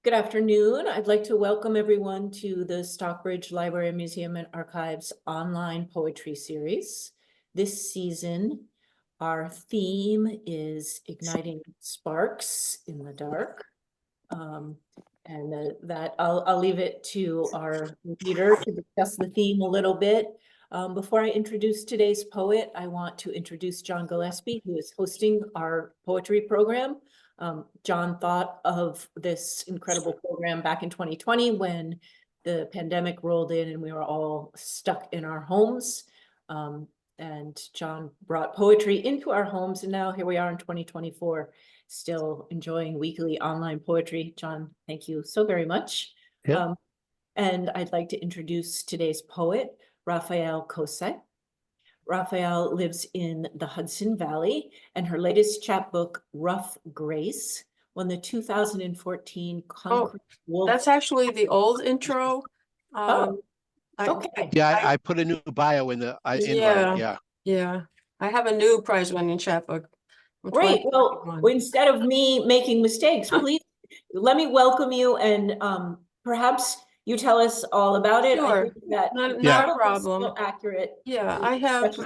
Good afternoon. I'd like to welcome everyone to the Stockbridge Library, Museum, and Archives online poetry series. This season, our theme is Igniting Sparks in the Dark. That I'll leave it to our leader to discuss the theme a little bit. Before I introduce today's poet, I want to introduce John Gillespie, who is hosting our poetry program. John thought of this incredible program back in 2020 when the pandemic rolled in and we were all stuck in our homes. And John brought poetry into our homes, and now here we are in 2024, still enjoying weekly online poetry. John, thank you so very much. Yeah. And I'd like to introduce today's poet, Raphael Kosek. Raphael lives in the Hudson Valley, and her latest chapbook, Rough Grace, won the 2014 Concrete Wolf. That's actually the old intro. Okay. I put a new bio in the invite. Yeah. I have a new prize-winning chapbook. Great. Well, instead of me making mistakes, please let me welcome you, and perhaps you tell us all about it. Sure. I think that not a problem. So accurate. Yeah, I have.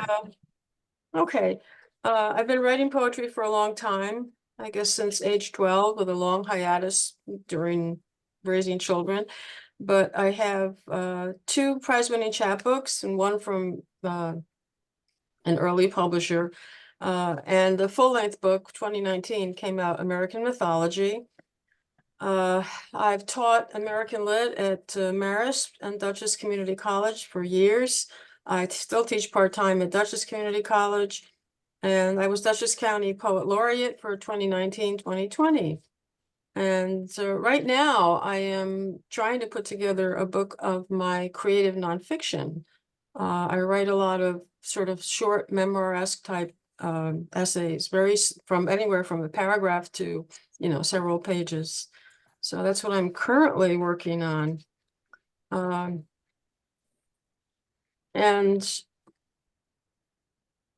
I've been writing poetry for a long time. I guess since age 12, with a long hiatus during raising children. But I have two prize-winning chapbooks, and one from an early publisher. And the full-length book, 2019, came out, American Mythology. I've taught American Lit at Marist and Dutchess Community College for years. I still teach part-time at Dutchess Community College, and I was Dutchess County Poet Laureate for 2019-2020. And so right now I am trying to put together a book of my creative nonfiction. I write a lot of sort of short memoir-esque type essays, from anywhere from a paragraph to, several pages. So that's what I'm currently working on. And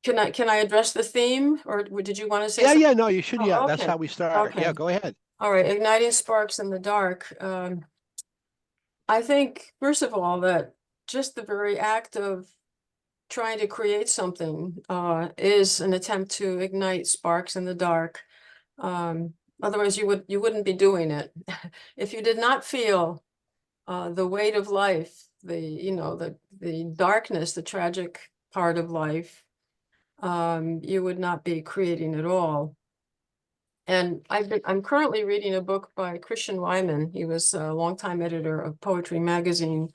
can I address the theme, or did you want to say something? Yeah, no, you should. Oh, yeah, okay. That's how we start. Okay. Yeah, go ahead. All right, Igniting Sparks in the Dark. I think, first of all, that just the very act of trying to create something is an attempt to ignite sparks in the dark. Otherwise, you wouldn't be doing it. If you did not feel the weight of life, the darkness, the tragic part of life, you would not be creating at all. And I'm currently reading a book by Christian Wyman. He was a longtime editor of Poetry Magazine,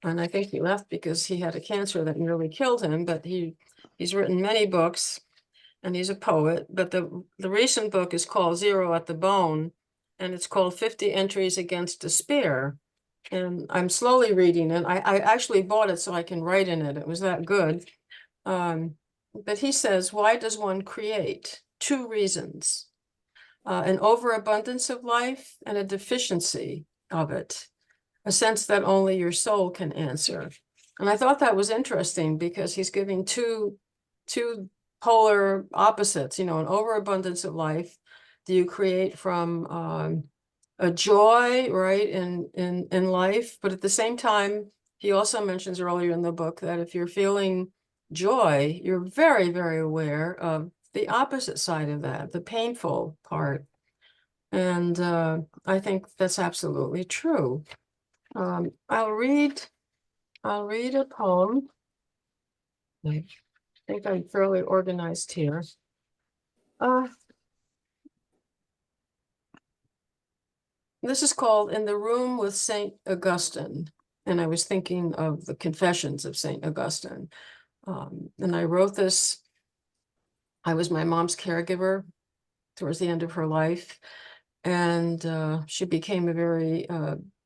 and I think he left because he had a cancer that nearly killed him. But he's written many books, and he's a poet. But the recent book is called Zero at the Bone, and it's called 50 Entries Against Despair. And I'm slowly reading it. I actually bought it so I can write in it. It was that good. But he says, why does one create? Two reasons. An overabundance of life and a deficiency of it, a sense that only your soul can answer. And I thought that was interesting because he's giving two polar opposites, an overabundance of life. Do you create from a joy, right, in life? But at the same time, he also mentions earlier in the book that if you're feeling joy, you're very, very aware of the opposite side of that, the painful part. And I think that's absolutely true. I'll read a poem. I think I'm fairly organized here. This is called In the Room with St. Augustine. And I was thinking of the Confessions of St. Augustine. And I wrote this. I was my mom's caregiver towards the end of her life. And she became a very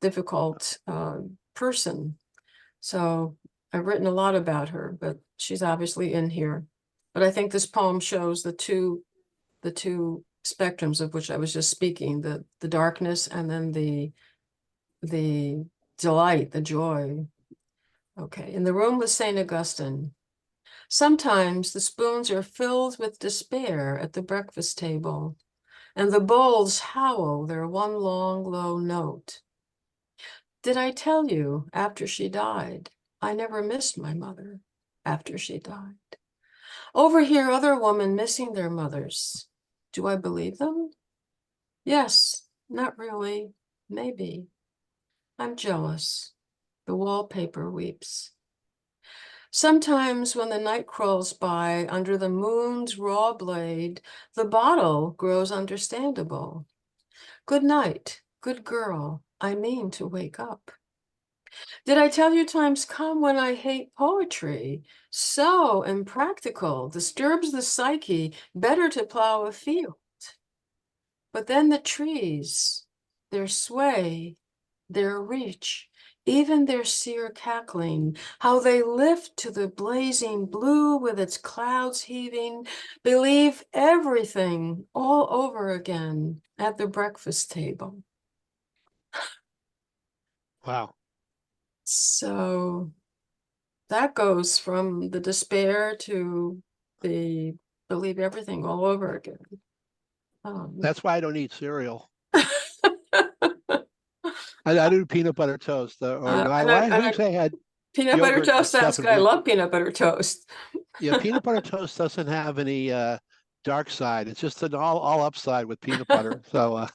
difficult person. So I've written a lot about her, but she's obviously in here. But I think this poem shows the two spectrums of which I was just speaking, the darkness and then the delight, the joy. Okay, In the Room with St. Augustine. Sometimes the spoons are filled with despair at the breakfast table. and the bulls howl their one long low note. Did I tell you after she died, I never missed my mother after she died? Overhear other women missing their mothers. Do I believe them? Yes, not really, maybe. I'm jealous. The wallpaper weeps. Sometimes when the night crawls by under the moon's raw blade, the bottle grows understandable. Good night, good girl, I mean to wake up. Did I tell you times come when I hate poetry? So impractical, disturbs the psyche, better to plow a field. But then the trees, their sway, their reach, even their sear cackling, how they lift to the blazing blue with its clouds heaving, believe everything all over again at the breakfast table. Wow. So that goes from the despair to the believe everything all over again. That's why I don't eat cereal. I do peanut butter toast, or no, I usually had peanut butter yogurt and toast sounds stuff good. and I wheat. love peanut butter toast. Yeah, peanut butter toast doesn't have any dark side. It's just an all upside with peanut butter. So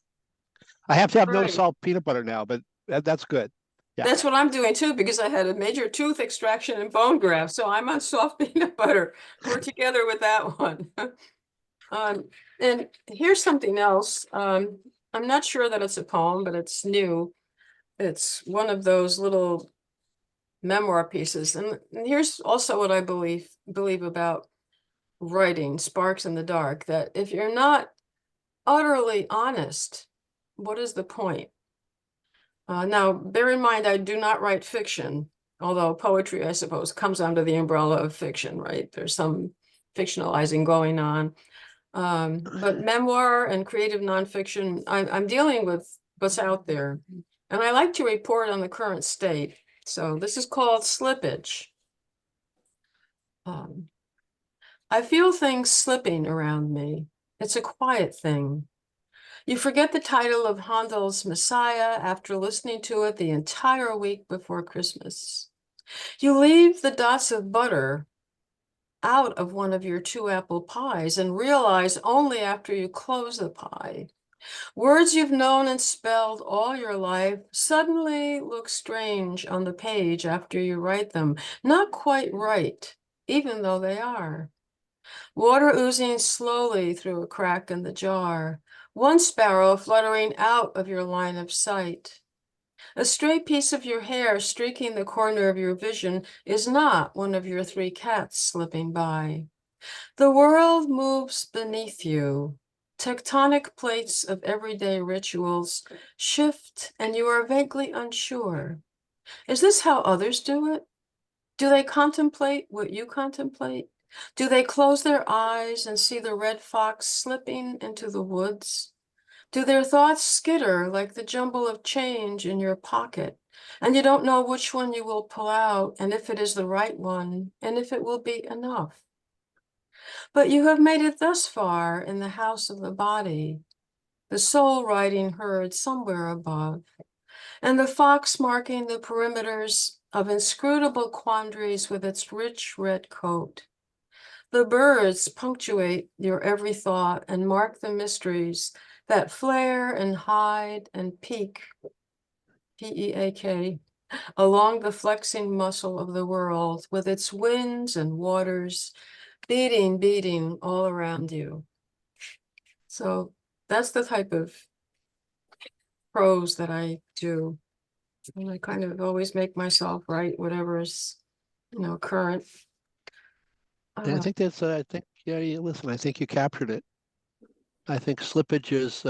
I have to have no Right. salt peanut butter now, but that's good. Yeah. That's what I'm doing too, because I had a major tooth extraction and bone graft. So I'm on soft peanut butter. We're together with that one. And here's something else. I'm not sure that it's a poem, but it's new. It's one of those little memoir pieces. And here's also what I believe about writing, Sparks in the Dark, that if you're not utterly honest, what is the point? Now, bear in mind, I do not write fiction, although poetry, I suppose, comes under the umbrella of fiction, right? There's some fictionalizing going on. But memoir and creative nonfiction, I'm dealing with what's out there. And I like to report on the current state. So this is called Slippage. I feel things slipping around me. It's a quiet thing. You forget the title of Handel's Messiah after listening to it the entire week before Christmas. You leave the dots of butter out of one of your 2-apple pies and realize only after you close the pie. Words you've known and spelled all your life suddenly look strange on the page after you write them, not quite right, even though they are. Water oozing slowly through a crack in the jar. One sparrow fluttering out of your line of sight. A stray piece of your hair streaking the corner of your vision is not one of your 3 cats slipping by. The world moves beneath you. Tectonic plates of everyday rituals shift, and you are vaguely unsure. Is this how others do it? Do they contemplate what you contemplate? Do they close their eyes and see the red fox slipping into the woods? Do their thoughts skitter like the jumble of change in your pocket, and you don't know which one you will pull out, and if it is the right one, and if it will be enough? But you have made it thus far in the house of the body, the soul riding herd somewhere above, and the fox marking the perimeters of inscrutable quandaries with its rich red coat. The birds punctuate your every thought and mark the mysteries that flare and hide and peak, P-E-A-K, along the flexing muscle of the world with its winds and waters beating all around you. So that's the type of prose that I do. And I kind of always make myself write whatever is, current. And I think that's, listen, I think you captured it. I think slippage is,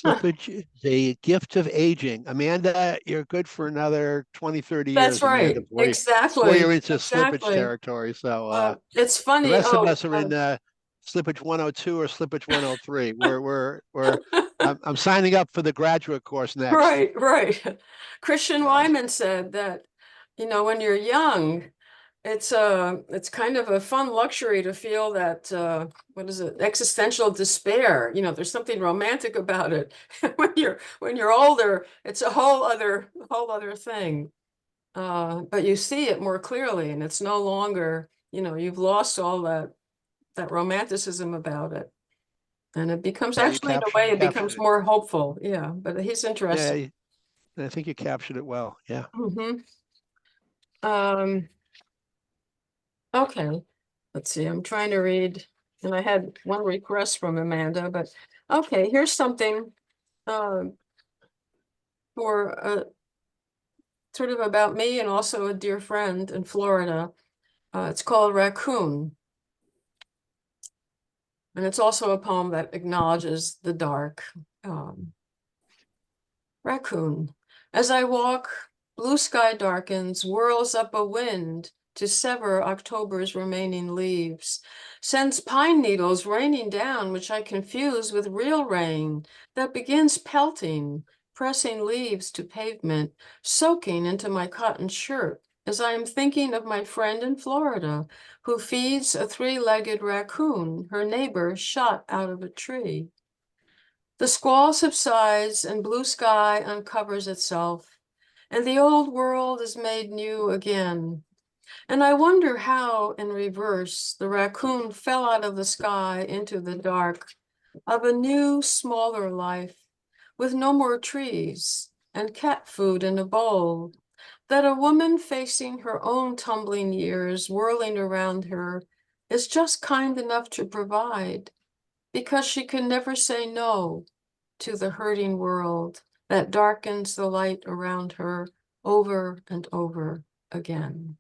slippage is a gift of aging. Amanda, you're good for another 20, 30 That's years, Amanda, right. before Exactly. you're into slippage Exactly. territory. So It's the funny. rest of us are in slippage 102 or slippage 103. I'm signing up for the graduate course next. Right. Christian Wyman said that, when you're young, it's kind of a fun luxury to feel that what is it, existential despair. You know, there's something romantic about it. When you're older, it's a whole other thing. But you see it more clearly, and it's no longer, you know, you've lost all that romanticism about it. And it becomes Yeah, you actually, in a way, it captured becomes it. more hopeful. Yeah, but he's Yeah, interesting. I think you captured it well. Yeah. Um, okay, let's see, I'm trying to read, and I had one request from Amanda, but okay, here's something for sort of about me and also a dear friend in Florida. It's called Raccoon. And it's also a poem that acknowledges the dark. Raccoon. As I walk, blue sky darkens, whirls up a wind to sever October's remaining leaves, sends pine needles raining down, which I confuse with real rain that begins pelting, pressing leaves to pavement, soaking into my cotton shirt, as I am thinking of my friend in Florida who feeds a three-legged raccoon, her neighbor shot out of a tree. The squall subsides and blue sky uncovers itself, and the old world is made new again. And I wonder how, in reverse, the raccoon fell out of the sky into the dark of a new, smaller life, with no more trees and cat food in a bowl, that a woman facing her own tumbling years whirling around her is just kind enough to provide, because she can never say no to the hurting world that darkens the light around her over and over again.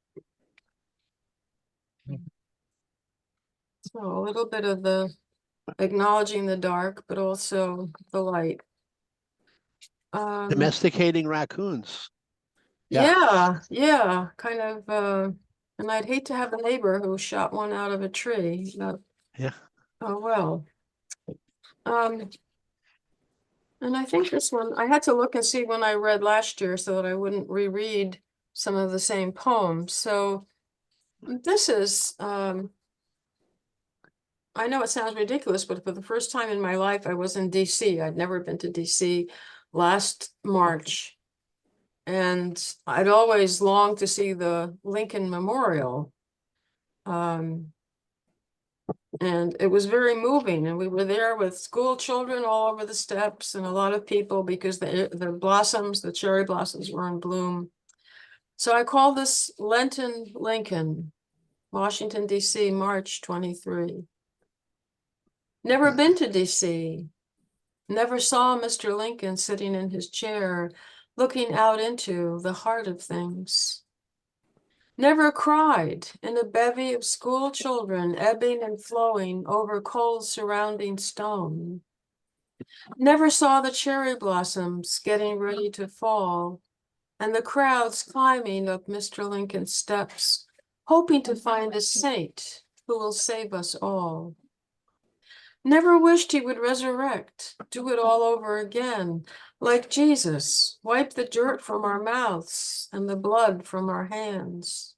So a little bit of the acknowledging the dark, but also the light. Domesticating raccoons. Yeah. Yeah, kind of, and I'd hate to have a neighbor who shot one out of a tree, but Yeah. oh well. And I think this one, I had to look and see when I read last year so that I wouldn't reread some of the same poems. So this is, I know it sounds ridiculous, but for the first time in my life, I was in DC. I'd never been to DC last March. And I'd always longed to see the Lincoln Memorial. And it was very moving. And we were there with school children all over the steps and a lot of people because the blossoms, the cherry blossoms were in bloom. So I call this Lenten Lincoln, Washington, D.C., March 23. Never been to D.C., never saw Mr. Lincoln sitting in his chair, looking out into the heart of things. Never cried in a bevy of school children ebbing and flowing over cold surrounding stone. Never saw the cherry blossoms getting ready to fall and the crowds climbing up Mr. Lincoln's steps, hoping to find a saint who will save us all. Never wished he would resurrect, do it all over again, like Jesus, wipe the dirt from our mouths and the blood from our hands.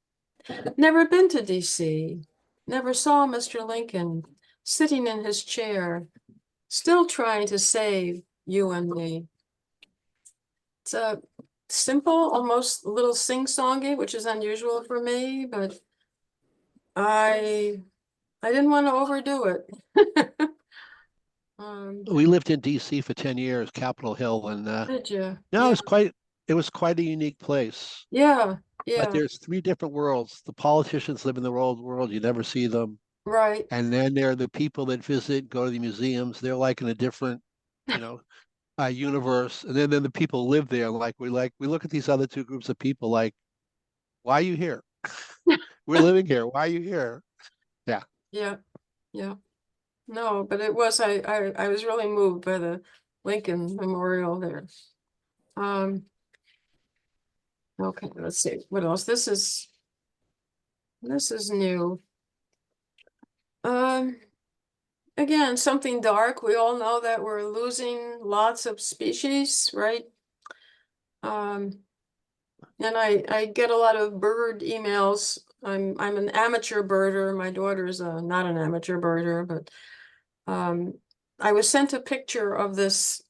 Never been to DC, never saw Mr. Lincoln sitting in his chair, still trying to save you and me. It's a simple, almost a little sing-songy, which is unusual for me, but I didn't want to overdo it. We lived in DC for 10 years, Capitol Hill, and Did you? no, Yeah, it was quite a unique place. yeah, But yeah, there's three different worlds. The politicians live in the old world, you never see them. right. And then there are the people that visit, go to the museums. They're like in a different, you know, universe. And then the people live there. We look at these other two groups of people like, why are you here? We're living here. Why are you here? Yeah. Yeah, yeah. No, but it was, I was really moved by the Lincoln Memorial there. Okay, let's see, what else? This is new. Again, something dark. We all know that we're losing lots of species, right? And I get a lot of bird emails I'm an amateur birder. My daughter's not an amateur birder, but I was sent a picture of this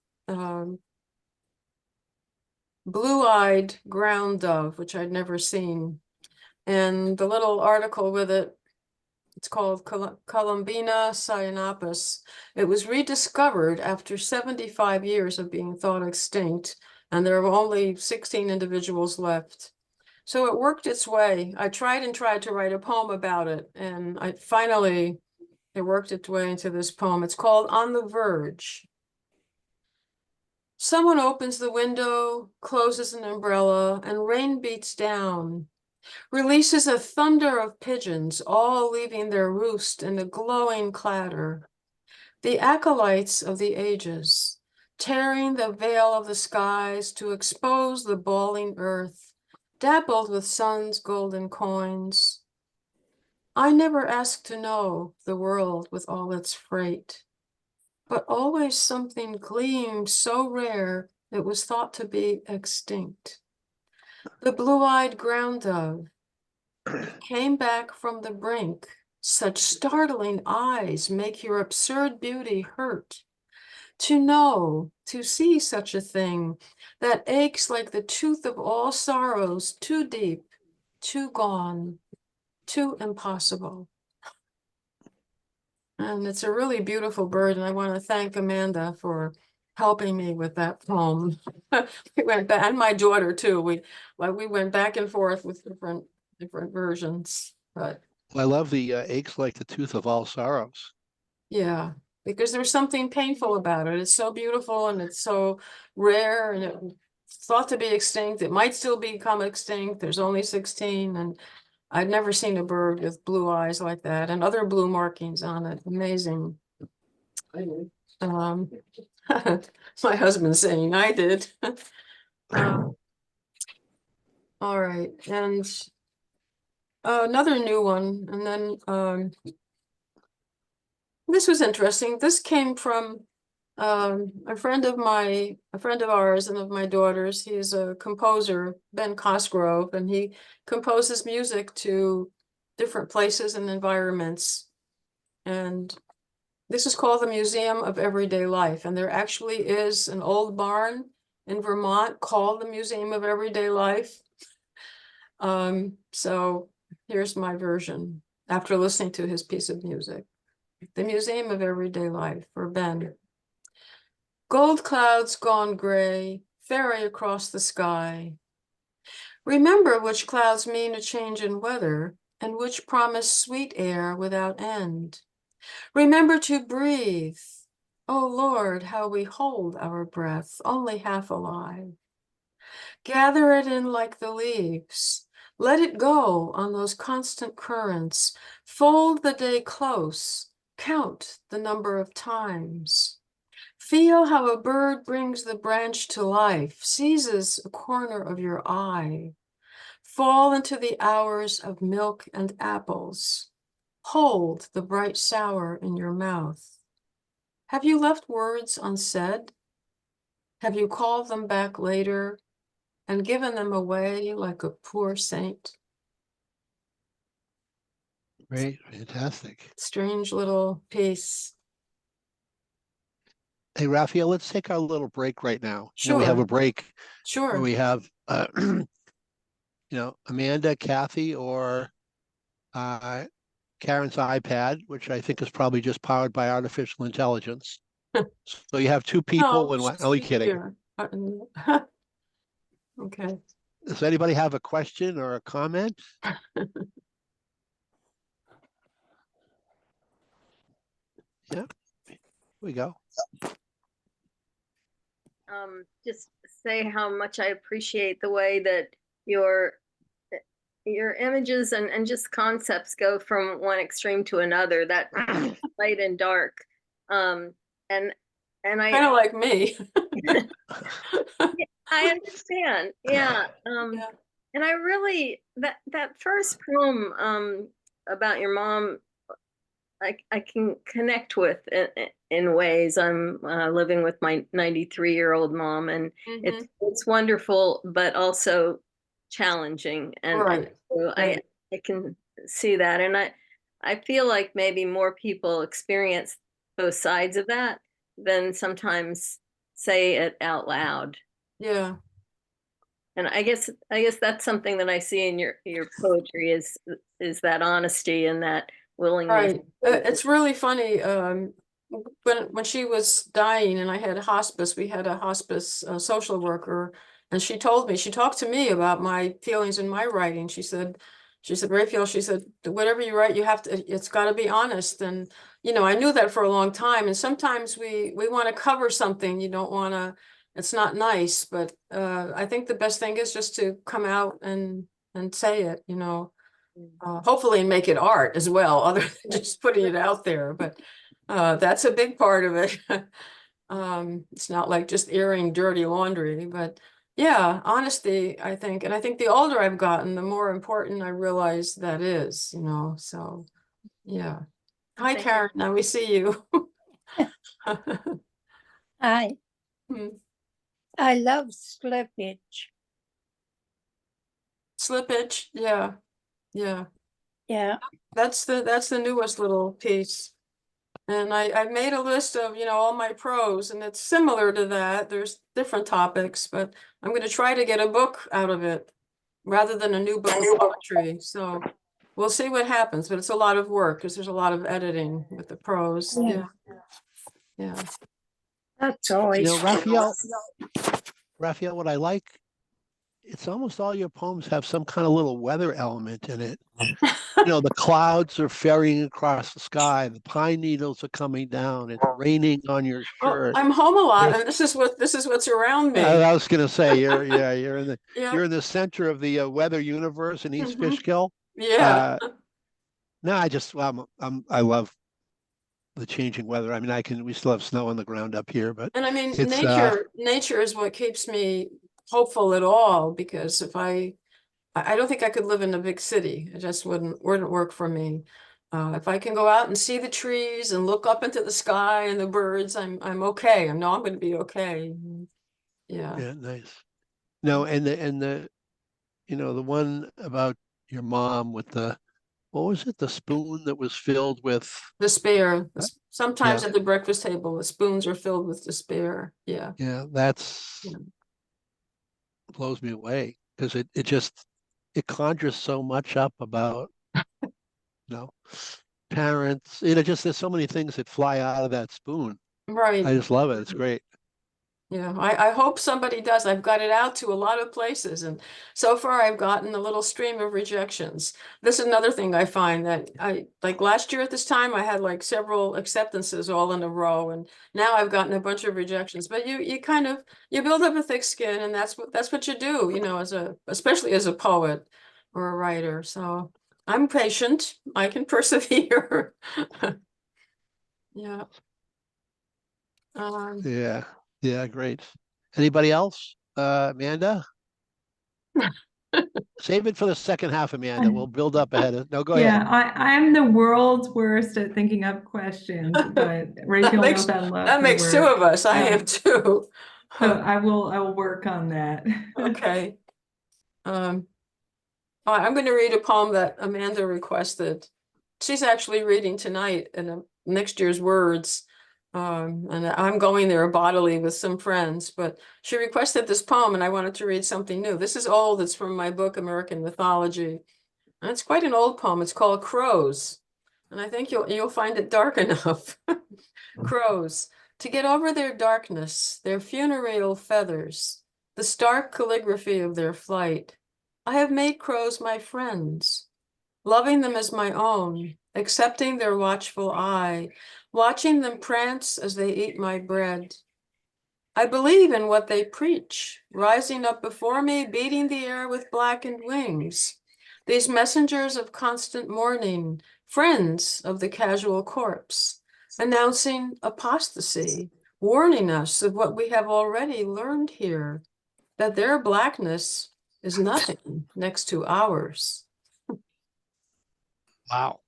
blue-eyed ground dove, which I'd never seen. And the little article with it, it's called Columbina cyanopus. It was rediscovered after 75 years of being thought extinct, and there were only 16 individuals left. So it worked its way. I tried to write a poem about it, and it worked its way into this poem. It's called On the Verge. Someone opens the window, closes an umbrella, and rain beats down, releases a thunder of pigeons, all leaving their roost in a glowing clatter. The acolytes of the ages, tearing the veil of the skies to expose the bawling earth, dappled with sun's golden coins. I never asked to know the world with all its freight, but always something gleamed so rare it was thought to be extinct. The blue-eyed ground dove came back from the brink. Such startling eyes make your absurd beauty hurt. To know, to see such a thing that aches like the tooth of all sorrows, too deep, too gone, too impossible. And it's a really beautiful bird, and I want to thank Amanda for helping me with that poem. We went back, and my daughter too. We went back and forth with different versions, but I love the aches like the tooth of all sorrows. yeah, because there's something painful about it. It's so beautiful and it's so rare, and it's thought to be extinct. It might still become extinct. There's only 16, and I'd never seen a bird with blue eyes like that and other blue markings on it. Amazing. Um, my husband's saying I did. All right, and another new one, and then this was interesting. This came from a friend of ours and of my daughter's. He's a composer, Ben Cosgrove, and he composes music to different places and environments. And this is called the Museum of Everyday Life. And there actually is an old barn in Vermont called the Museum of Everyday Life. So here's my version after listening to his piece of music. The Museum of Everyday Life for Ben. Gold clouds gone gray, ferry across the sky. Remember which clouds mean a change in weather and which promise sweet air without end. Remember to breathe. Oh Lord, how we hold our breath, only half alive. Gather it in like the leaves. Let it go on those constant currents. Fold the day close. Count the number of times. Feel how a bird brings the branch to life, seizes a corner of your eye. Fall into the hours of milk and apples. Hold the bright sour in your mouth. Have you left words unsaid? Have you called them back later and given them away like a poor saint? Great, fantastic. Strange little piece. Hey, Raphael, let's take our little break right now. We have Sure. a break where Sure. we have, Amanda, Kathy, or Karen's iPad, which I think is probably just powered by artificial intelligence. So you have two people and one. Only kidding. Yeah. Okay. Does anybody have a question or a comment? Yeah, here we go. Just say how much I appreciate the way that your images and just concepts go from one extreme to another, that light and dark. And I Kind of like me. I understand. Yeah. Yeah. And I really, that first poem about your mom, I can connect with in ways. I'm living with my 93-year-old mom, and it's wonderful, but also challenging. And Right. so Right. I can see that. And I feel like maybe more people experience both sides of that than sometimes say it out loud. Yeah. And I guess that's something that I see in your poetry is that honesty and that willingness. Right. It's really funny. When she was dying and I had hospice, we had a hospice social worker, and she talked to me about my feelings in my writing. She said, Raphael, she said, whatever you write, it's got to be honest. And, I knew that for a long time. And sometimes we want to cover something. You don't want to, it's not nice, but I think the best thing is just to come out and say it, hopefully make it art as well, other than just putting it out there. But that's a big part of it. It's not like just airing dirty laundry, but yeah, honesty, I think. And I think the older I've gotten, the more important I realize that is, so yeah. Hi, Thank you. Karen, now we see you. I Hmm. I love slippage. Slippage, yeah, yeah. Yeah. That's the newest little piece. And I made a list of, all my prose, and it's similar to that. There's different topics, but I'm going to try to get a book out of it rather than a new book of poetry. So we'll see what happens, but it's a lot of work because there's a lot of editing with the prose. Yeah. Yeah. That's always. Raphael, what I like, it's almost all your poems have some kind of little weather element in it. The clouds are ferrying across the sky, the pine needles are coming down, it's raining on your Well, shirt. I'm home a lot, There's- and this is what's around me. I was gonna say you're in the Yeah. you're in the center of the weather universe in East Fishkill. Yeah. No, I love the changing weather. I mean, we still have snow on the ground up here, but And I mean, it's nature is what keeps me hopeful at all, because if I don't think I could live in a big city. It just wouldn't work for me. If I can go out and see the trees and look up into the sky and the birds, I'm okay. I know I'm going to be okay. Yeah. yeah, nice. No, and the the one about your mom with what was it? The spoon that was filled with Despair. Sometimes yeah. at the breakfast table, the spoons are filled with despair. Yeah. Yeah, that's Yeah. blows me away because it conjures so much up about parents. Just there's so many things that fly out of that spoon. Right. I just love it. It's great. Yeah, I hope somebody does. I've got it out to a lot of places, and so far I've gotten a little stream of rejections. This is another thing I find that like last year at this time, I had like several acceptances all in a row, and now I've gotten a bunch of rejections. But you kind of build up a thick skin, and that's what you do, especially as a poet or a writer. So I'm patient. I can persevere. Yeah. Yeah, great. Anybody else? Amanda? Save it for the second half, Amanda. We'll build up ahead. No, go Yeah, ahead. I'm the world's worst at thinking up questions, but Rachel knows I love That her makes two work. of us. I am too. So I will work on that. Okay. I'm going to read a poem that Amanda requested. She's actually reading tonight in next year's words. And I'm going there bodily with some friends, but she requested this poem and I wanted to read something new. This is old. It's from my book, American Mythology. And it's quite an old poem. It's called Crows. And I think you'll find it dark enough. Crows, to get over their darkness, their funereal feathers, the stark calligraphy of their flight, I have made crows my friends, loving them as my own, accepting their watchful eye, watching them prance as they eat my bread. I believe in what they preach, rising up before me, beating the air with blackened wings. These messengers of constant mourning, friends of the casual corpse, announcing apostasy, warning us of what we have already learned here, that their blackness is nothing next to ours. Wow.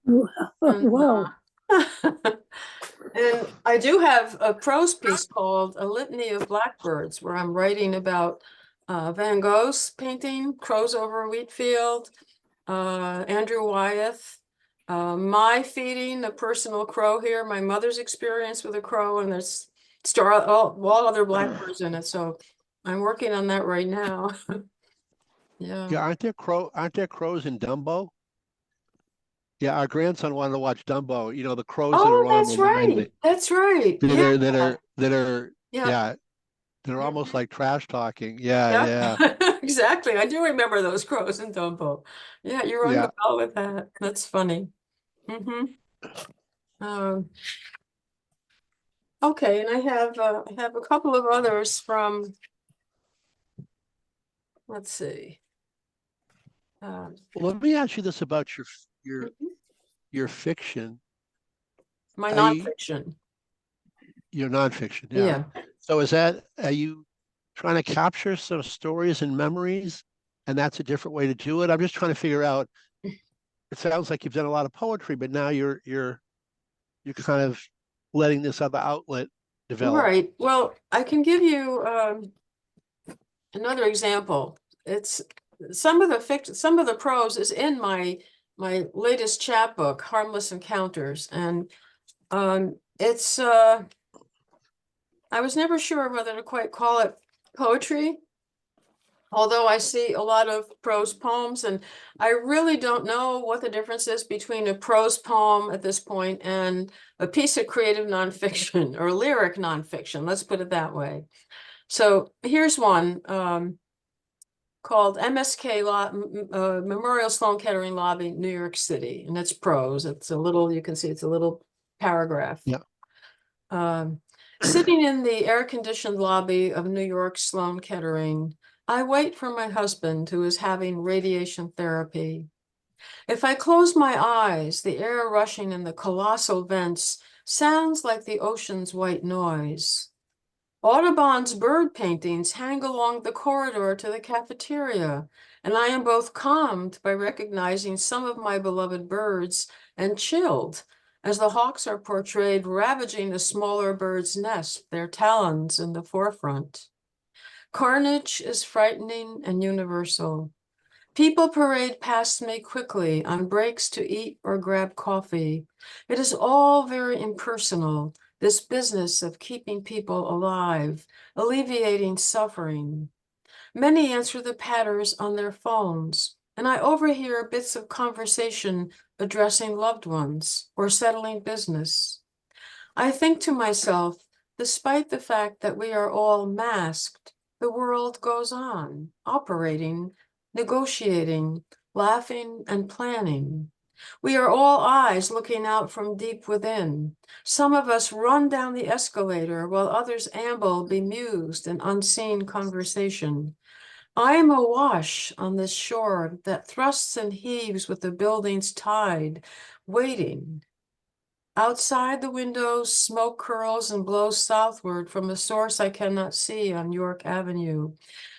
Whoa. And I do have a prose piece called A Litany of Blackbirds, where I'm writing about Van Gogh's painting, Crows Over a Wheat Field, Andrew Wyeth, my feeding a personal crow here, my mother's experience with a crow, and there's all other blackbirds in it. So I'm working on that right now. Yeah. Yeah, aren't there crows in Dumbo? Yeah, our grandson wanted to watch Dumbo. You know, the crows that Oh, are on that's the line right. That's right. that Yeah. are that are that are Yeah. yeah, they're almost like trash talking. Yeah, Yeah. yeah, Exactly. I do remember those crows in Dumbo. Yeah, you're on yeah. the ball with that. That's funny. Um, okay, and I have a couple of others from, let's see. Well, let me ask you this about your Mhm. your fiction, My I nonfiction. your nonfiction. Yeah. Yeah. So are you trying to capture some stories and memories, and that's a different way to do it? I'm just trying to figure out. It sounds like you've done a lot of poetry, but now you're kind of letting this other outlet develop. Right. Well, I can give you another example. It's some of the prose is in my latest chapbook, Harmless Encounters, and it's I was never sure whether to quite call it poetry, although I see a lot of prose poems, and I really don't know what the difference is between a prose poem at this point and a piece of creative nonfiction or lyric nonfiction. Let's put it that way. So here's one called MSK Memorial Sloan Kettering Lobby, New York City, and it's prose. It's a little, you can see it's a little paragraph. Yeah. Sitting in the air-conditioned lobby of New York Sloan Kettering, I wait for my husband who is having radiation therapy. If I close my eyes, the air rushing in the colossal vents sounds like the ocean's white noise. Audubon's bird paintings hang along the corridor to the cafeteria, and I am both calmed by recognizing some of my beloved birds and chilled as the hawks are portrayed ravaging a smaller bird's nest, their talons in the forefront. Carnage is frightening and universal. People parade past me quickly on breaks to eat or grab coffee. It is all very impersonal, this business of keeping people alive, alleviating suffering. Many answer the patters on their phones, and I overhear bits of conversation addressing loved ones or settling business. I think to myself, despite the fact that we are all masked, the world goes on, operating, negotiating, laughing, and planning. We are all eyes looking out from deep within. Some of us run down the escalator while others amble bemused in unseen conversation. I am awash on this shore that thrusts and heaves with the building's tide, waiting. Outside the windows, smoke curls and blows southward from a source I cannot see on York Avenue.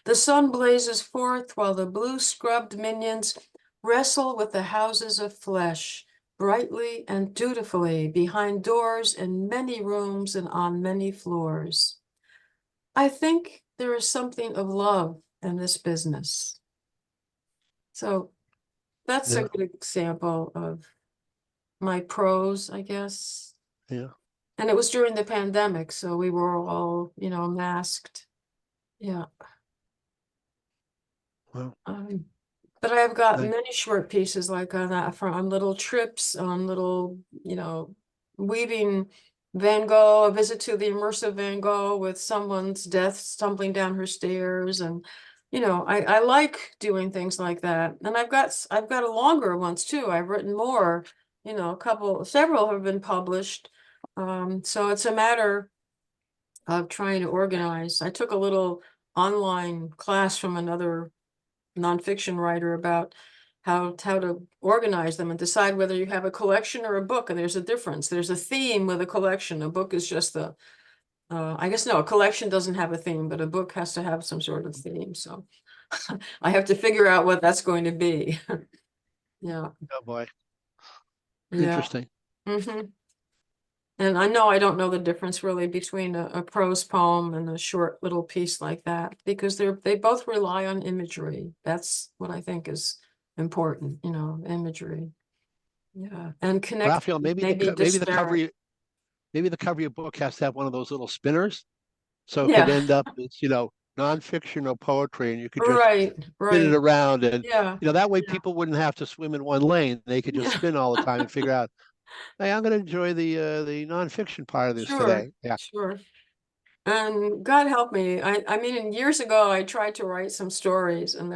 The sun blazes forth while the blue-scrubbed minions wrestle with the houses of flesh, brightly and dutifully behind doors in many rooms and on many floors. I think there is something of love in this business. So that's a Yeah. good example of my prose, I guess. Yeah. And it was during the pandemic, so we were all, masked. Yeah. Well, But I've got I- many short pieces like on that on little trips, on little, weaving Van Gogh, a visit to the immersive Van Gogh with someone's death stumbling down her stairs. And, I like doing things like that. And I've got a longer ones too. I've written more, several have been published. So it's a matter of trying to organize. I took a little online class from another nonfiction writer about how to organize them and decide whether you have a collection or a book. And there's a difference. There's a theme with a collection. A book is just I guess no, a collection doesn't have a theme, but a book has to have some sort of theme. So I have to figure out what that's going to be. Yeah. oh boy, Yeah. interesting. And I know I don't know the difference really between a prose poem and a short little piece like that, because they both rely on imagery. That's what I think is important, you know, imagery. Yeah, and connect, Raphael, maybe maybe maybe the cover disparate. maybe the cover of your book has to have one of those little spinners, so it could Yeah, end up as, nonfiction or poetry, and you could just right, spin it right. around, and Yeah, that way yeah, people wouldn't have to swim in one lane. They could just yeah, spin all the time and figure out, hey, I'm going to enjoy the nonfiction part of this sure, today. Yeah. sure. And God help me. I mean, years ago, I tried to write some stories and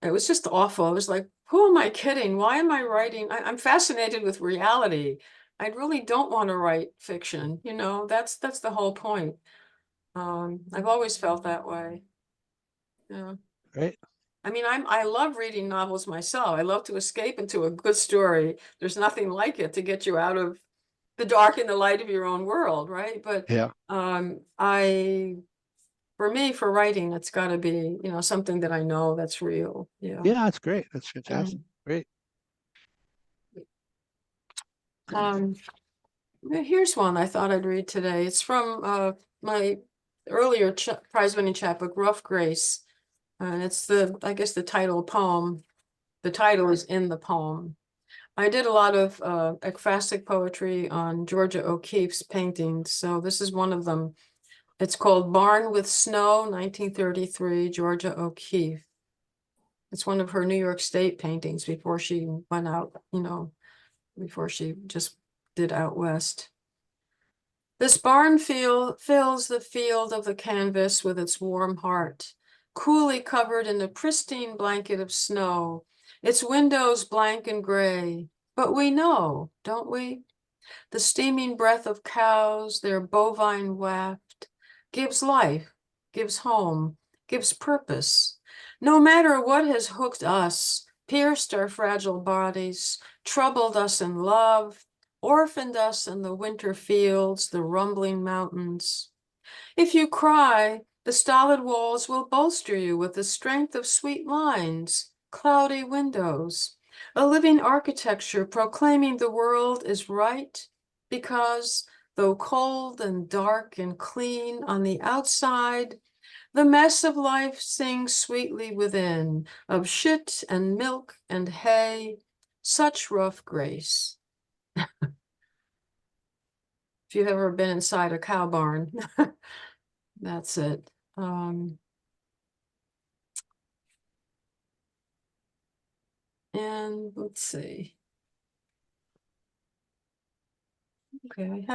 it was just awful. It was like, who am I kidding? Why am I writing? I'm fascinated with reality. I really don't want to write fiction. You know, that's the whole point. I've always felt that way. Yeah. Right. I mean, I love reading novels myself. I love to escape into a good story. There's nothing like it to get you out of the dark and the light of your own world, right? But Yeah. for me, for writing, it's got to be, something that I know that's real. Yeah. Yeah, that's great. That's fantastic. Great. Here's one I thought I'd read today. It's from my earlier prize-winning chapbook, Rough Grace. And it's I guess the title poem. The title is in the poem. I did a lot of ekphrastic poetry on Georgia O'Keeffe's paintings. So this is one of them. It's called Barn with Snow, 1933, Georgia O'Keeffe. It's one of her New York State paintings before she went out, before she just did Out West. This barn fills the field of the canvas with its warm heart, coolly covered in a pristine blanket of snow, its windows blank and gray. But we know, don't we? The steaming breath of cows, their bovine waft, gives life, gives home, gives purpose. No matter what has hooked us, pierced our fragile bodies, troubled us in love, orphaned us in the winter fields, the rumbling mountains. If you cry, the stolid walls will bolster you with the strength of sweet lines, cloudy windows, a living architecture proclaiming the world is right because, though cold and dark and clean on the outside, the mess of life sings sweetly within, of shit and milk and hay, such rough grace. If you've ever been inside a cow barn, that's it. And let's see. Okay,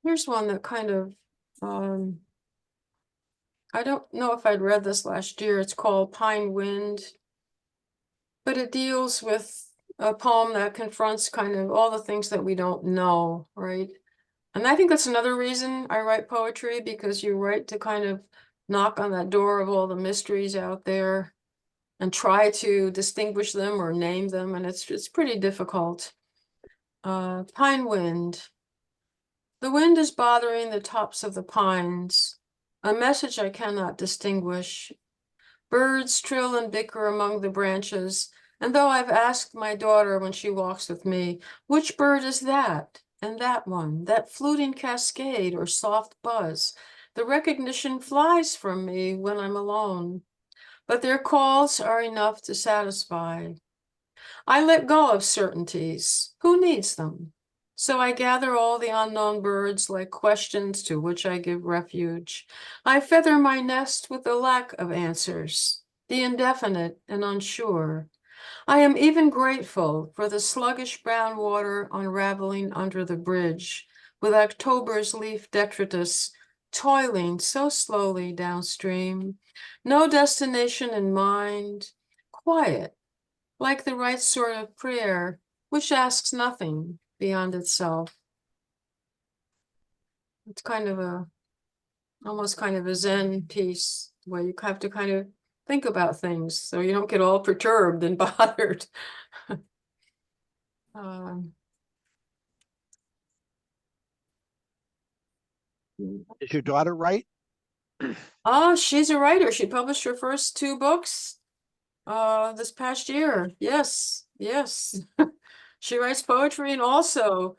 here's one that kind of, I don't know if I'd read this last year. It's called Pine Wind, but it deals with a poem that confronts kind of all the things that we don't know, right? And I think that's another reason I write poetry, because you write to kind of knock on that door of all the mysteries out there and try to distinguish them or name them, and it's pretty difficult. Pine Wind. The wind is bothering the tops of the pines, a message I cannot distinguish. Birds trill and bicker among the branches, and though I've asked my daughter when she walks with me, which bird is that? And that one, that fluting cascade or soft buzz, the recognition flies from me when I'm alone. But their calls are enough to satisfy. I let go of certainties. Who needs them? So I gather all the unknown birds like questions to which I give refuge. I feather my nest with the lack of answers, the indefinite and unsure. I am even grateful for the sluggish brown water unraveling under the bridge, with October's leaf detritus toiling so slowly downstream. No destination in mind, quiet, like the right sort of prayer, which asks nothing beyond itself. It's kind of almost kind of a Zen piece where you have to kind of think about things so you don't get all perturbed and bothered. Is your daughter right? Oh, she's a writer. She published her first 2 books this past year. Yes, yes. She writes poetry and also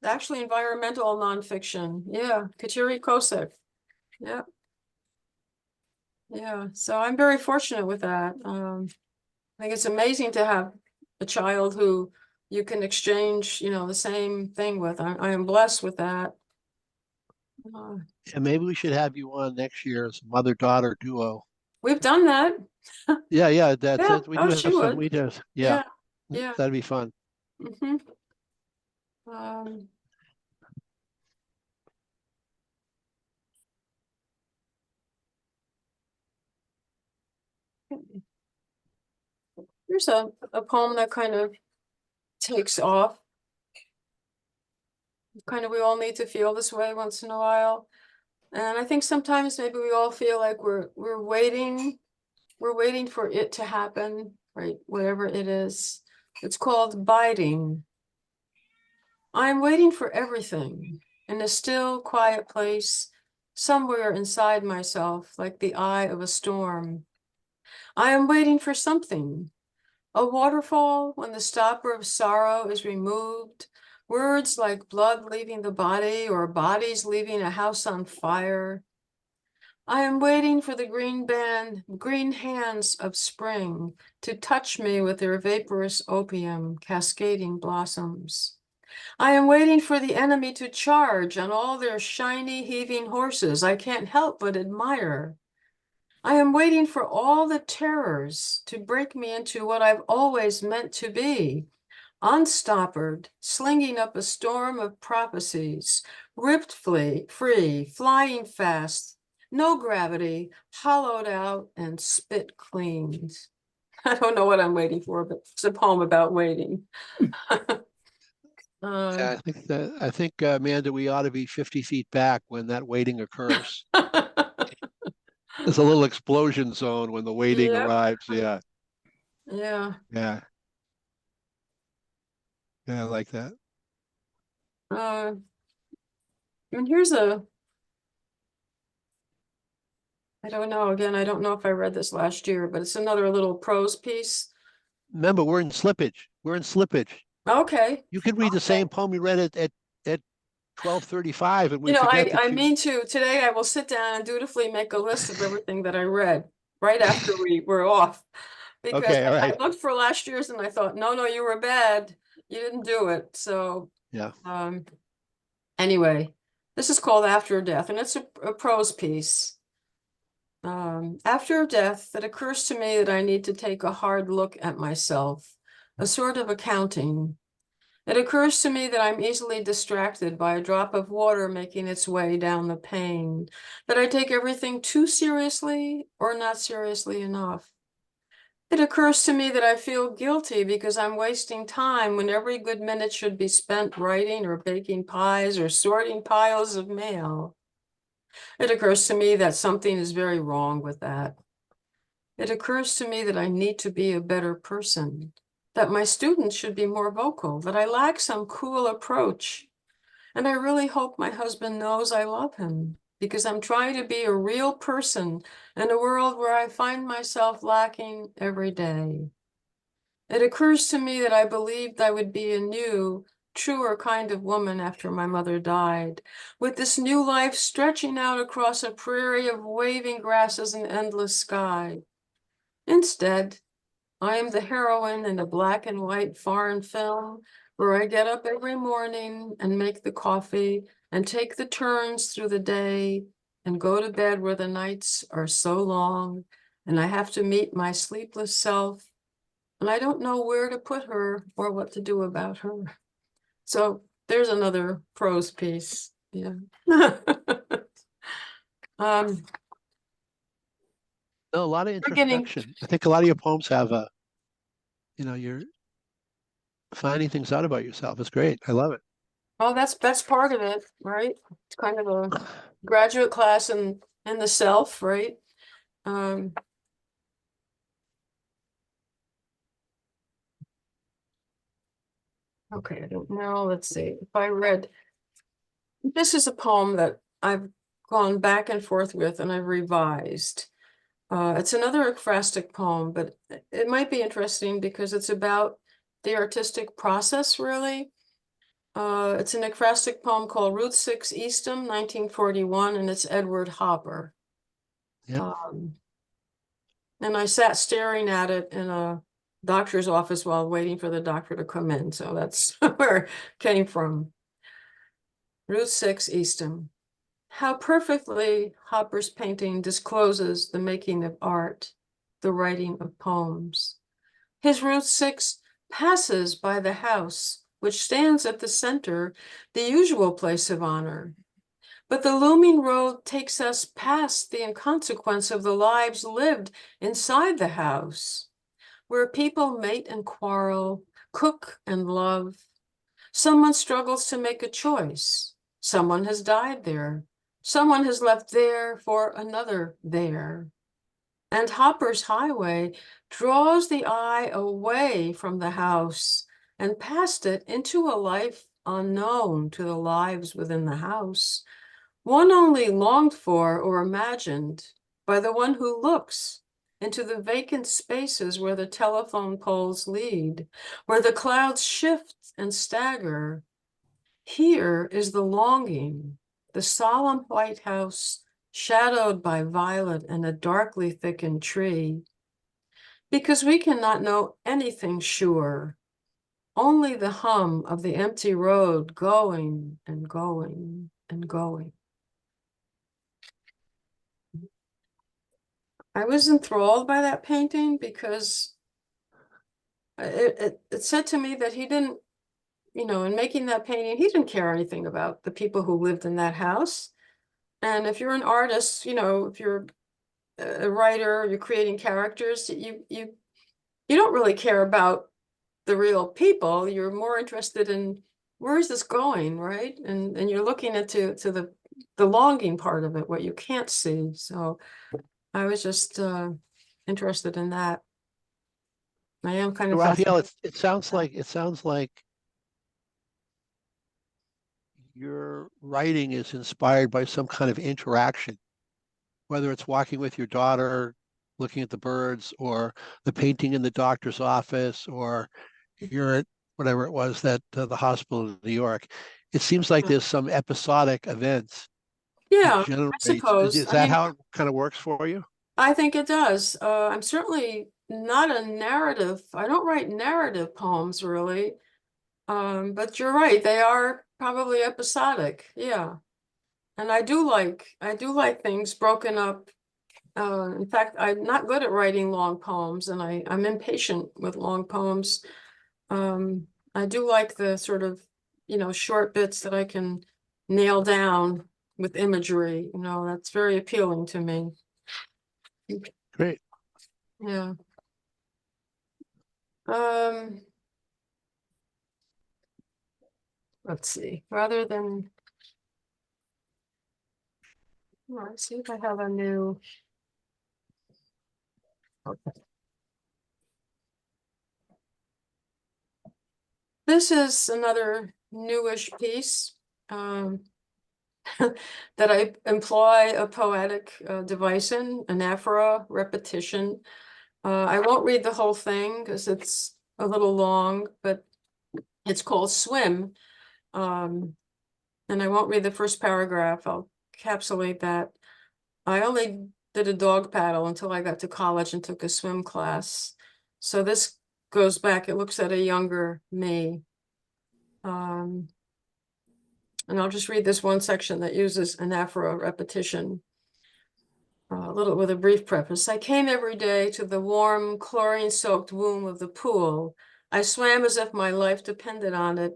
actually environmental nonfiction. Yeah, Kateri Kosek. Yeah. Yeah, so I'm very fortunate with that. I think it's amazing to have a child who you can exchange, the same thing with. I am blessed with that. And maybe we should have you on next year as a mother-daughter duo. We've done that. Yeah, that's Yeah, it. We oh, do she have some, would. we just, Yeah, yeah. that'd be fun. Mm-hmm. Um, here's a poem that kind of takes off. Kind of, we all need to feel this way once in a while. And I think sometimes maybe we all feel like we're waiting for it to happen, right? Whatever it is. It's called biding. I'm waiting for everything in a still, quiet place, somewhere inside myself, like the eye of a storm. I am waiting for something. A waterfall when the stopper of sorrow is removed. Words like blood leaving the body or bodies leaving a house on fire. I am waiting for the green hands of spring to touch me with their vaporous opium, cascading blossoms. I am waiting for the enemy to charge on all their shiny, heaving horses I can't help but admire. I am waiting for all the terrors to break me into what I've always meant to be, unstoppered, slinging up a storm of prophecies, ripped free, flying fast, no gravity, hollowed out and spit cleaned. I don't know what I'm waiting for, but it's a poem about waiting. Yeah, I think, Amanda, we ought to be 50 feet back when that waiting occurs. There's a little explosion zone when the waiting Yep. arrives. Yeah, Yeah. yeah, I like that. And here's I don't know, again, I don't know if I read this last year, but it's another little prose piece. Remember, we're in slippage. We're in slippage. Okay. You could read the same poem you read at 12:35 and we forget that I you. mean to, today I will sit down and dutifully make a list of everything that I read right after we were off. Because Okay, all I right. looked for last year's and I thought, no, you were bad. You didn't do it. So, Yeah. Anyway, this is called After Death, and it's a prose piece. After death, it occurs to me that I need to take a hard look at myself, a sort of accounting. It occurs to me that I'm easily distracted by a drop of water making its way down the pane, that I take everything too seriously or not seriously enough. It occurs to me that I feel guilty because I'm wasting time when every good minute should be spent writing or baking pies or sorting piles of mail. It occurs to me that something is very wrong with that. It occurs to me that I need to be a better person, that my students should be more vocal, that I lack some cool approach. And I really hope my husband knows I love him because I'm trying to be a real person in a world where I find myself lacking every day. It occurs to me that I believed I would be a new, truer kind of woman after my mother died, with this new life stretching out across a prairie of waving grasses and endless sky. Instead, I am the heroine in a black and white foreign film where I get up every morning and make the coffee and take the turns through the day and go to bed where the nights are so long and I have to meet my sleepless self and I don't know where to put her or what to do about her. So there's another prose piece. Yeah. No, a lot of We're getting introspection. I think a lot of your poems have you're finding things out about yourself. It's great. I love it. well, that's part of it, right? It's kind of a graduate class in the self, right? Okay, I don't know. Let's see. If I read, this is a poem that I've gone back and forth with and I've revised. It's another ekphrastic poem, but it might be interesting because it's about the artistic process, really. It's an ekphrastic poem called Route 6 Eastham, 1941, and it's Edward Hopper. Yep. And I sat staring at it in a doctor's office while waiting for the doctor to come in. So that's where it came from. Route 6, Eastham. How perfectly Hopper's painting discloses the making of art, the writing of poems. His Route 6 passes by the house, which stands at the center, the usual place of honor. But the looming road takes us past the inconsequence of the lives lived inside the house, where people mate and quarrel, cook and love. Someone struggles to make a choice. Someone has died there. Someone has left there for another there. And Hopper's highway draws the eye away from the house and past it into a life unknown to the lives within the house, one only longed for or imagined by the one who looks into the vacant spaces where the telephone poles lead, where the clouds shift and stagger. Here is the longing, the solemn white house shadowed by violet and a darkly thickened tree. Because we cannot know anything sure, only the hum of the empty road going and going and going. I was enthralled by that painting because it said to me that he didn't, in making that painting, he didn't care anything about the people who lived in that house. And if you're an artist, if you're a writer, you're creating characters, you don't really care about the real people. You're more interested in where is this going, right? And you're looking into the longing part of it, what you can't see. So I was just interested in that. I am kind of Raphael, fascinated. it sounds like your writing is inspired by some kind of interaction, whether it's walking with your daughter, looking at the birds, or the painting in the doctor's office, or you're at whatever it was that the hospital in New York. It seems like there's some episodic events that Yeah, I generates. suppose. Is I that mean, how it kind of works for you? I think it does. I'm certainly not a narrative. I don't write narrative poems really. But you're right, they are probably episodic. Yeah. And I do like things broken up. In fact, I'm not good at writing long poems, and I'm impatient with long poems. I do like the sort of, short bits that I can nail down with imagery. That's very appealing to me. Great. Yeah. Let's see. Let's see if I have a new. Okay. This is another newish piece that I employ a poetic device in, anaphora, repetition. I won't read the whole thing because it's a little long, but it's called Swim. And I won't read the first paragraph. I'll encapsulate that. I only did a dog paddle until I got to college and took a swim class. So this goes back, it looks at a younger me. And I'll just read this one section that uses anaphora repetition. A little with a brief preface. I came every day to the warm, chlorine-soaked womb of the pool. I swam as if my life depended on it.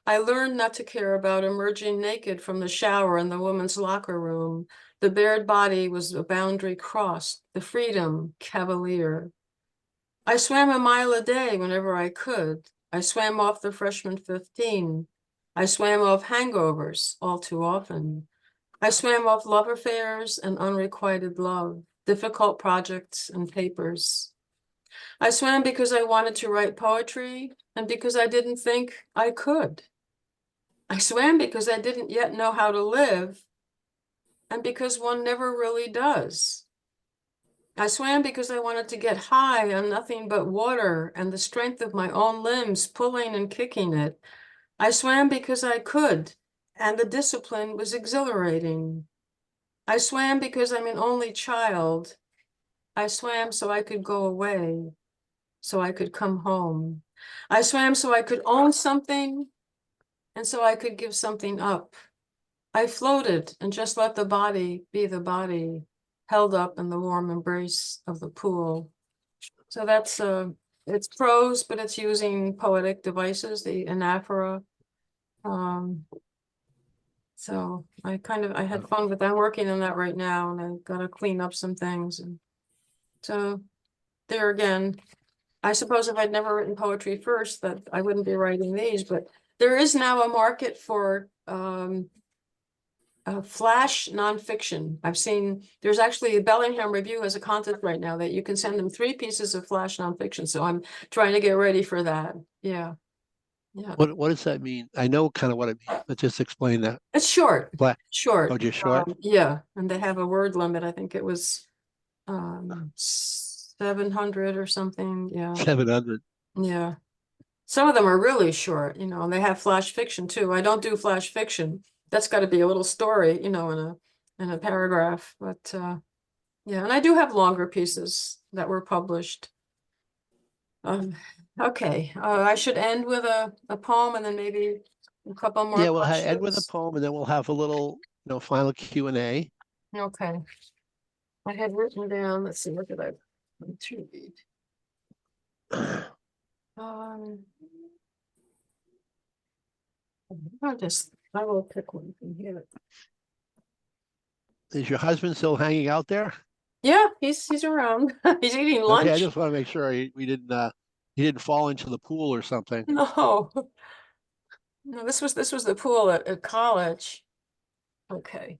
I learned not to care about emerging naked from the shower in the woman's locker room. The bared body was a boundary crossed, the freedom cavalier. I swam a mile a day whenever I could. I swam off the freshman 15. I swam off hangovers all too often. I swam off love affairs and unrequited love, difficult projects and papers. I swam because I wanted to write poetry and because I didn't think I could. I swam because I didn't yet know how to live and because one never really does. I swam because I wanted to get high on nothing but water and the strength of my own limbs pulling and kicking it. I swam because I could, and the discipline was exhilarating. I swam because I'm an only child. I swam so I could go away, so I could come home. I swam so I could own something, and so I could give something up. I floated and just let the body be the body, held up in the warm embrace of the pool. So that's it's prose, but it's using poetic devices, the anaphora. So I had fun with that. I'm working on that right now, and I've got to clean up some things. And so there again, I suppose if I'd never written poetry first, that I wouldn't be writing these, but there is now a market for flash nonfiction. I've seen, there's actually a Bellingham Review has a contest right now that you can send them 3 pieces of flash nonfiction. So I'm trying to get ready for that. Yeah. Yeah. What does that mean? I know kind of what it means, but just explain that. It's short. Black. Short. Oh, just short? Yeah. And they have a word limit. I think it was 700 or something. Yeah. 700. Yeah. Some of them are really short, you know, and they have flash fiction too. I don't do flash fiction. That's got to be a little story, you know, in a paragraph. But yeah, and I do have longer pieces that were published. Okay, I should end with a poem and then maybe a couple more Yeah, we'll end with a questions. poem and then we'll have a little, final Q&A. Okay. I had written down, let's see, what did I want to read? I will pick one from here. Is your husband still hanging out there? Yeah, he's around. He's eating lunch. Okay, I just want to make sure he didn't fall into the pool or something. No. No, this was the pool at college. Okay.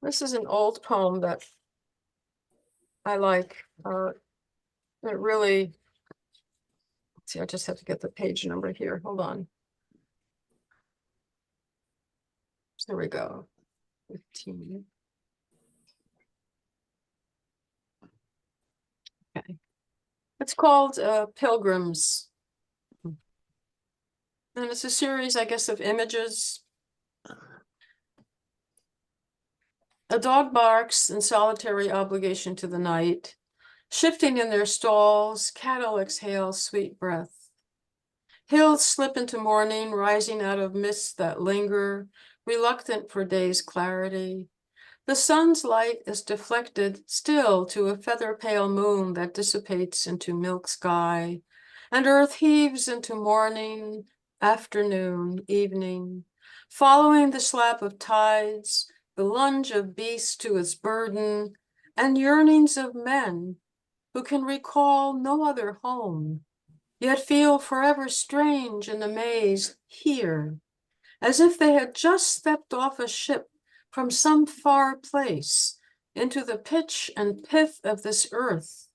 This is an old poem that I like. It really, let's see, I just have to get the page number here. Hold on. There we go. 15. Okay. It's called Pilgrims. And it's a series, I guess, of images. A dog barks in solitary obligation to the night. Shifting in their stalls, cattle exhale sweet breath. Hills slip into morning, rising out of mists that linger, reluctant for day's clarity. The sun's light is deflected still to a feather-pale moon that dissipates into milk sky, and earth heaves into morning, afternoon, evening, following the slap of tides, the lunge of beasts to its burden, and yearnings of men who can recall no other home, yet feel forever strange and amazed here, as if they had just stepped off a ship from some far place into the pitch and pith of this earth,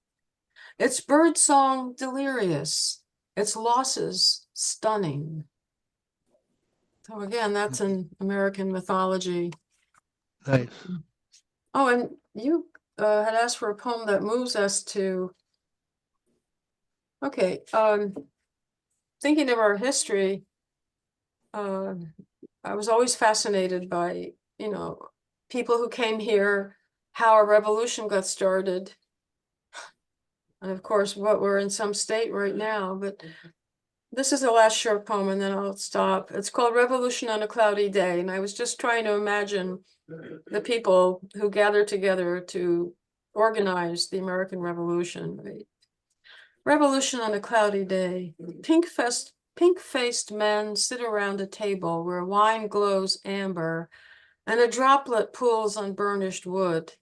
its birdsong delirious, its losses stunning. So again, that's in American mythology. Nice. Oh, and you had asked for a poem that moves us to, okay, thinking of our history, I was always fascinated by, people who came here, how our revolution got started. And of course, what we're in some state right now, but this is the last short poem and then I'll stop. It's called Revolution on a Cloudy Day. And I was just trying to imagine the people who gathered together to organize the American Revolution, right? Revolution on a cloudy day. Pink-faced men sit around a table where wine glows amber and a droplet pools on burnished wood.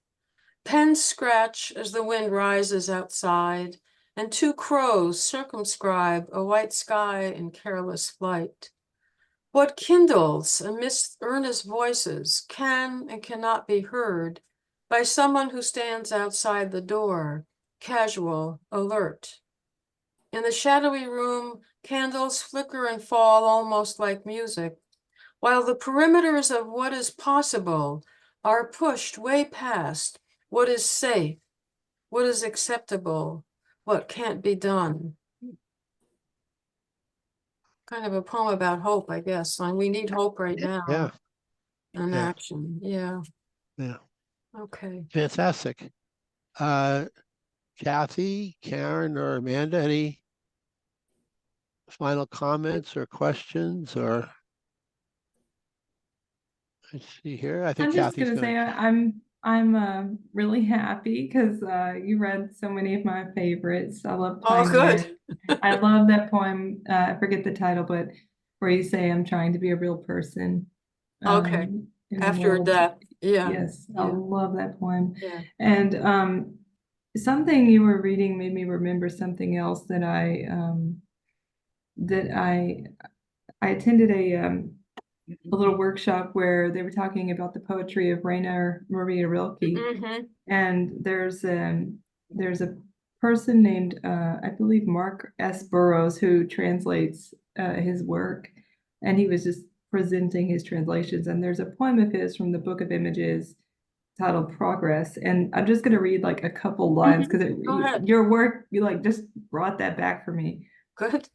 Pens scratch as the wind rises outside, and 2 crows circumscribe a white sky in careless flight. What kindles amidst earnest voices can and cannot be heard by someone who stands outside the door, casual, alert. In the shadowy room, candles flicker and fall almost like music, while the perimeters of what is possible are pushed way past what is safe, what is acceptable, what can't be done. Kind of a poem about hope, I guess. And we need hope right now. Yeah. an Yeah. action. Yeah. Yeah. Okay. Fantastic. Kathy, Karen, or Amanda, any final comments or questions? Or let's see here. I think I'm just Kathy's gonna say going. I'm really happy because you read so many of my favorites. I love Oh, Pine good. Wind. I love that poem. I forget the title, but where you say I'm trying to be a real person. Okay. In the After world. death. Yeah. Yes, I Yeah. love that poem. Yeah. And something you were reading made me remember something else that I attended a little workshop where they were talking about the poetry of Rainer Maria Rilke. Mm-hmm. And there's a person named I believe Mark S. Burroughs who translates his work, and he was just presenting his translations. And there's a poem of his from the Book of Images titled Progress. And I'm just going to read like a couple lines because Go ahead. your work, you like just brought that back for me. Good.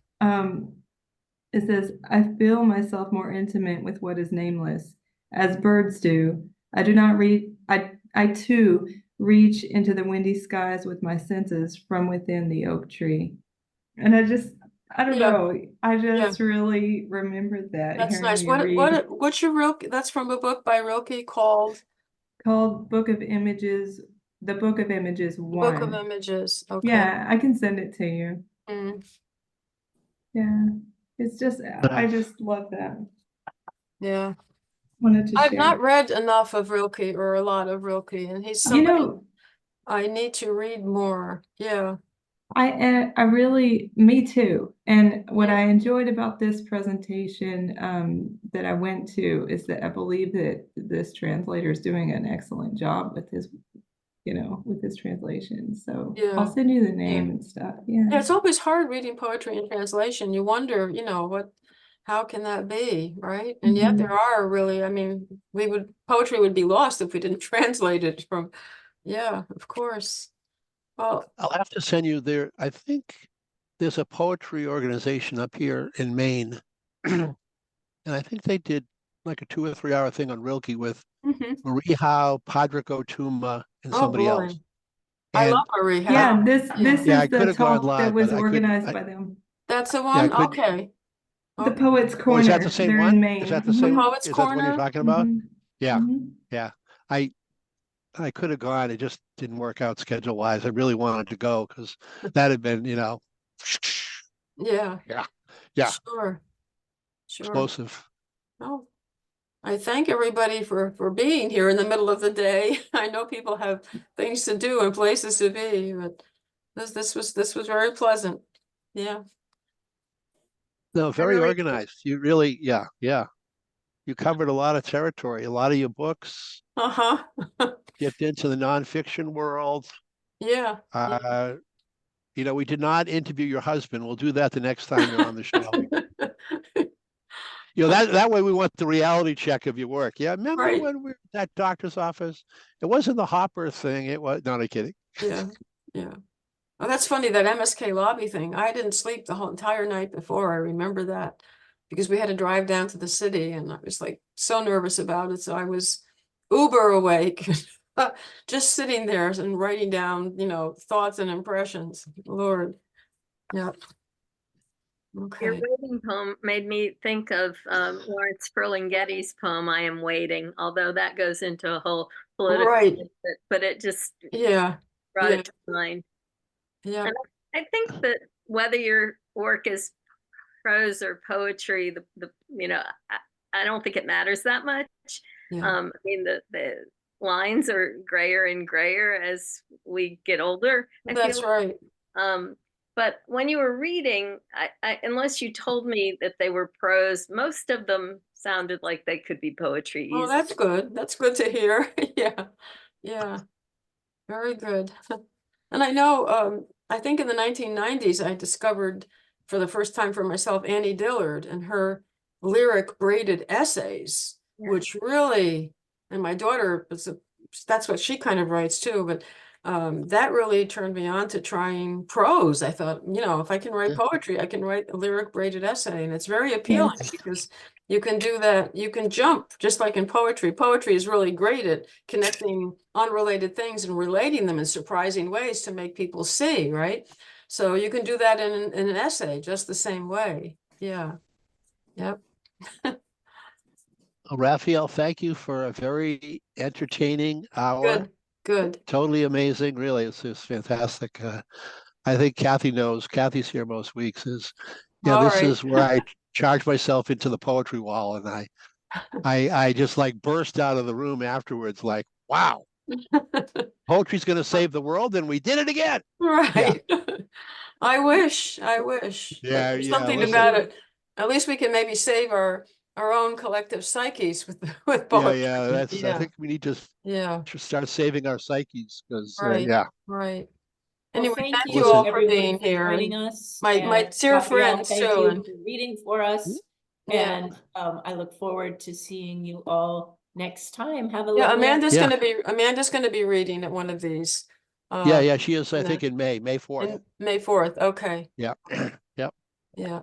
It says, I feel myself more intimate with what is nameless, as birds do. I do not read, I too reach into the windy skies with my senses from within the oak tree. And I don't Yeah. know, I just really remembered that That's hearing nice. you read. What's your Rilke? That's from a book by Rilke called Called Book of Images, the Book of Images Book of 1. Images. Okay. Yeah, I can send it to you. Mm, Yeah, it's just, I Nice. just love that. yeah. Wanted to I've share. not read enough of Rilke or a lot of Rilke, and he's You somebody know, I need to read more. Yeah. I really, me too. And what Yeah. I enjoyed about this presentation that I went to is that I believe that this translator is doing an excellent job with his, with his translation. So Yeah. I'll send you the name Yeah. and stuff. Yeah. Yeah, it's always hard reading poetry in translation. You wonder, how can that be, right? And yet there are really, I mean, poetry would be lost if we didn't translate it from, yeah, of course. Well, I'll have to send you there. I think there's a poetry organization up here in Maine. And I think they did like a 2 or 3 hour thing on Rilke with mhm. Marie Howe, Padraig O'Tuma, and Oh somebody boy. else. I And love Marie Yeah, Howe. this yeah, I is the could have gone talk that live, was but I couldn't. organized by them. That's the Yeah, I one? couldn't. Okay. The Okay. Poets Oh, is that the Corner. same They're one? in Is that Maine. the The same? Poets Is that the one you're Corner? talking about? Mhm. Yeah, Mhm. yeah. I could have gone. It just didn't work out schedule wise. I really wanted to go because that had been, Yeah, yeah, yeah, sure. Sure. explosive. Oh, I thank everybody for being here in the middle of the day. I know people have things to do and places to be, but this was very pleasant. Yeah. No, I very really, organized. You really, yeah, yeah. You covered a lot of territory. A lot of your books Uh-huh. dipped into the nonfiction world. Yeah. We did not interview your husband. We'll do that the next time you're on the show. That way we want the reality check of your work. Yeah, remember Right. when we were at that doctor's office? It wasn't the Hopper thing. It was, no, I'm kidding. Yeah. Yeah. Oh, that's funny, that MSK lobby thing. I didn't sleep the whole entire night before. I remember that because we had to drive down to the city and I was like so nervous about it. So I was uber awake, just sitting there and writing down, thoughts and impressions. Lord. Yeah. your Okay. waiting poem made me think of Lawrence Ferlinghetti's poem, I Am Waiting, although that goes into a whole political, Right. but it just Yeah. brought Yeah. it to mind. Yeah. And I think that whether your work is prose or poetry, I don't think it matters that much. Yeah. I mean, the lines are grayer and grayer as we get older. That's right. But when you were reading, I unless you told me that they were prose, most of them sounded like they could be poetry Oh, easily. that's good. That's good to hear. Yeah. Yeah. Very good. And I know, I think in the 1990s, I discovered for the first time for myself Annie Dillard and her lyric braided essays, Yeah. which really, and my daughter, that's what she kind of writes too, but that really turned me on to trying prose. I thought, if I can write Yeah. poetry, I can write a lyric braided essay, and it's very appealing because you can do that. You can jump just like in poetry. Poetry is really great at connecting unrelated things and relating them in surprising ways to make people see, right? So you can do that in an essay just the same way. Yeah. Yep. Raphael, thank you for a very entertaining hour. Good. Good. Totally amazing. Really, it's fantastic. I think Kathy knows. Kathy's here most weeks. All This right. is where I charge myself into the poetry wall, and I just like burst out of the room afterwards, like, wow, poetry's going to save the world, and we did it again. Right. I wish. Yeah, But yeah, there's something listen. about it. At least we can maybe save our own collective psyches with Yeah, poetry. that's. I Yeah. think we need to Yeah. start saving our psyches because, Right. yeah. Right. Well, Anyway, thank thank you you all to for everyone being for here. joining And us. my and dear Raphael, friends thank too. you And for reading for us. Yeah. And I look forward to seeing you all next time. Have a yeah, lovely Amanda's afternoon. gonna be reading at one of these. Yeah, she is. I yeah. think in May 4th. May 4th. Okay. Yeah, yeah. Yeah.